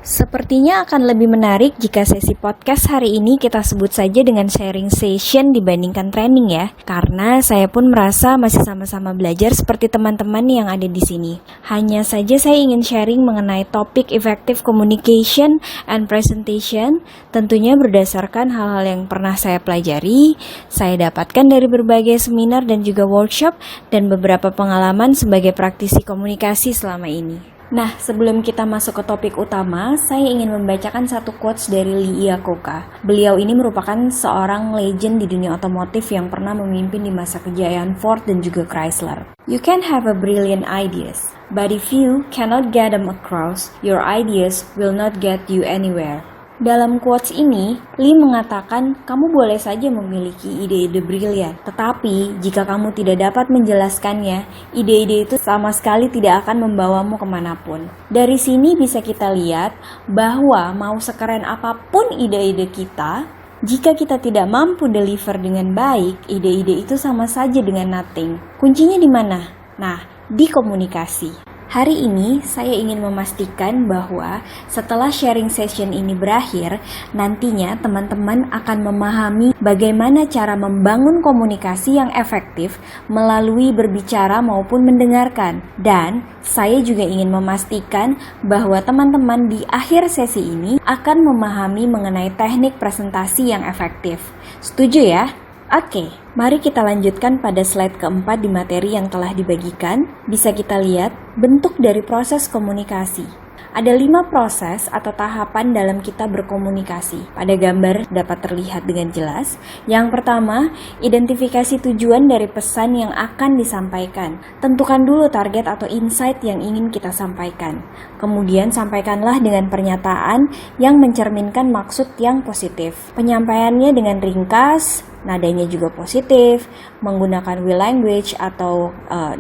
Sepertinya akan lebih menarik jika sesi podcast hari ini kita sebut saja dengan sharing session dibandingkan training ya. Karena saya pun merasa masih sama-sama belajar seperti teman-teman yang ada di sini. Hanya saja saya ingin sharing mengenai topik effective communication and presentation, tentunya berdasarkan hal-hal yang pernah saya pelajari, saya dapatkan dari berbagai seminar dan juga workshop, dan beberapa pengalaman sebagai praktisi komunikasi selama ini. Nah, sebelum kita masuk ke topik utama, saya ingin membacakan satu quotes dari Lee Iacocca. Beliau ini merupakan seorang legend di dunia otomotif yang pernah memimpin di masa kejayaan Ford dan juga Chrysler. You can have a brilliant ideas, but if you cannot get them across, your ideas will not get you anywhere. Dalam quotes ini, Lee mengatakan, kamu boleh saja memiliki ide-ide brilian, tetapi jika kamu tidak dapat menjelaskannya, ide-ide itu sama sekali tidak akan membawamu kemanapun. Dari sini bisa kita lihat bahwa mau sekeren apapun ide-ide kita, jika kita tidak mampu deliver dengan baik, ide-ide itu sama saja dengan nothing. Kuncinya di mana? Nah, di komunikasi. Hari ini saya ingin memastikan bahwa setelah sharing session ini berakhir, nantinya teman-teman akan memahami bagaimana cara membangun komunikasi yang efektif melalui berbicara maupun mendengarkan. Dan saya juga ingin memastikan bahwa teman-teman di akhir sesi ini akan memahami mengenai teknik presentasi yang efektif. Setuju ya? Oke, mari kita lanjutkan pada slide keempat di materi yang telah dibagikan. Bisa kita lihat bentuk dari proses komunikasi. Ada 5 proses atau tahapan dalam kita berkomunikasi. Pada gambar dapat terlihat dengan jelas. Yang pertama, identifikasi tujuan dari pesan yang akan disampaikan. Tentukan dulu target atau insight yang ingin kita sampaikan. Kemudian sampaikanlah dengan pernyataan yang mencerminkan maksud yang positif. Penyampaiannya dengan ringkas, nadanya juga positif, menggunakan we language atau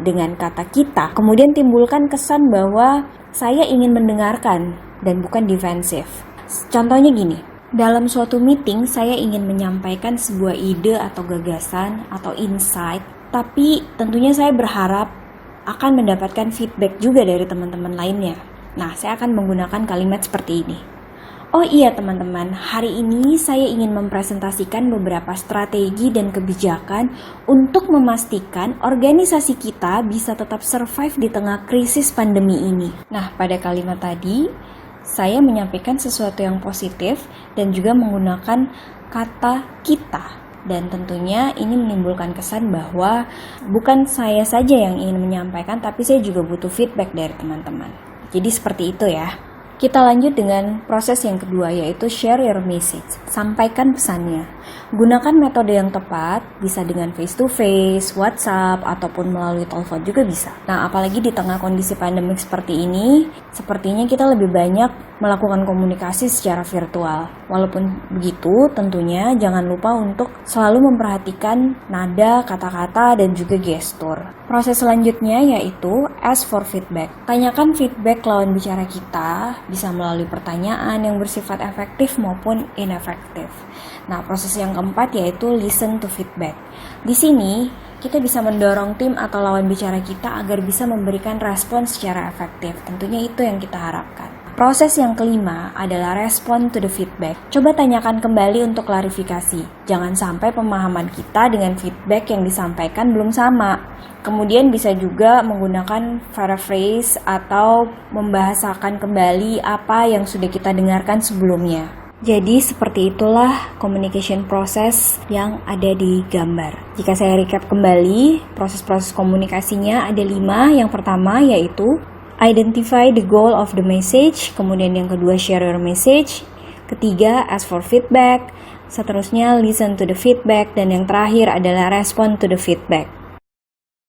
dengan kata kita. Kemudian timbulkan kesan bahwa saya ingin mendengarkan dan bukan defensif. Contohnya gini, dalam suatu meeting saya ingin menyampaikan sebuah ide atau gagasan atau insight, tapi tentunya saya berharap akan mendapatkan feedback juga dari teman-teman lainnya. Nah, saya akan menggunakan kalimat seperti ini. Oh iya teman-teman, hari ini saya ingin mempresentasikan beberapa strategi dan kebijakan untuk memastikan organisasi kita bisa tetap survive di tengah krisis pandemi ini. Nah, pada kalimat tadi, saya menyampaikan sesuatu yang positif dan juga menggunakan kata kita. Dan tentunya ini menimbulkan kesan bahwa bukan saya saja yang ingin menyampaikan, tapi saya juga butuh feedback dari teman-teman. Jadi seperti itu ya. Kita lanjut dengan proses yang kedua, yaitu share your message. Sampaikan pesannya. Gunakan metode yang tepat, bisa dengan face to face, WhatsApp, ataupun melalui telepon juga bisa. Nah, apalagi di tengah kondisi pandemik seperti ini, sepertinya kita lebih banyak melakukan komunikasi secara virtual. Walaupun begitu, tentunya jangan lupa untuk selalu memperhatikan nada, kata-kata, dan juga gestur. Proses selanjutnya yaitu ask for feedback. Tanyakan feedback lawan bicara kita, bisa melalui pertanyaan yang bersifat efektif maupun inefektif. Nah, proses yang keempat yaitu listen to feedback. Di sini, kita bisa mendorong tim atau lawan bicara kita agar bisa memberikan respon secara efektif. Tentunya itu yang kita harapkan. Proses yang kelima adalah respond to the feedback. Coba tanyakan kembali untuk klarifikasi. Jangan sampai pemahaman kita dengan feedback yang disampaikan belum sama. Kemudian bisa juga menggunakan paraphrase atau membahasakan kembali apa yang sudah kita dengarkan sebelumnya. Jadi seperti itulah communication process yang ada di gambar. Jika saya recap kembali, proses-proses komunikasinya ada 5. Yang pertama yaitu identify the goal of the message, kemudian yang kedua share your message, ketiga ask for feedback, seterusnya listen to the feedback, dan yang terakhir adalah respond to the feedback.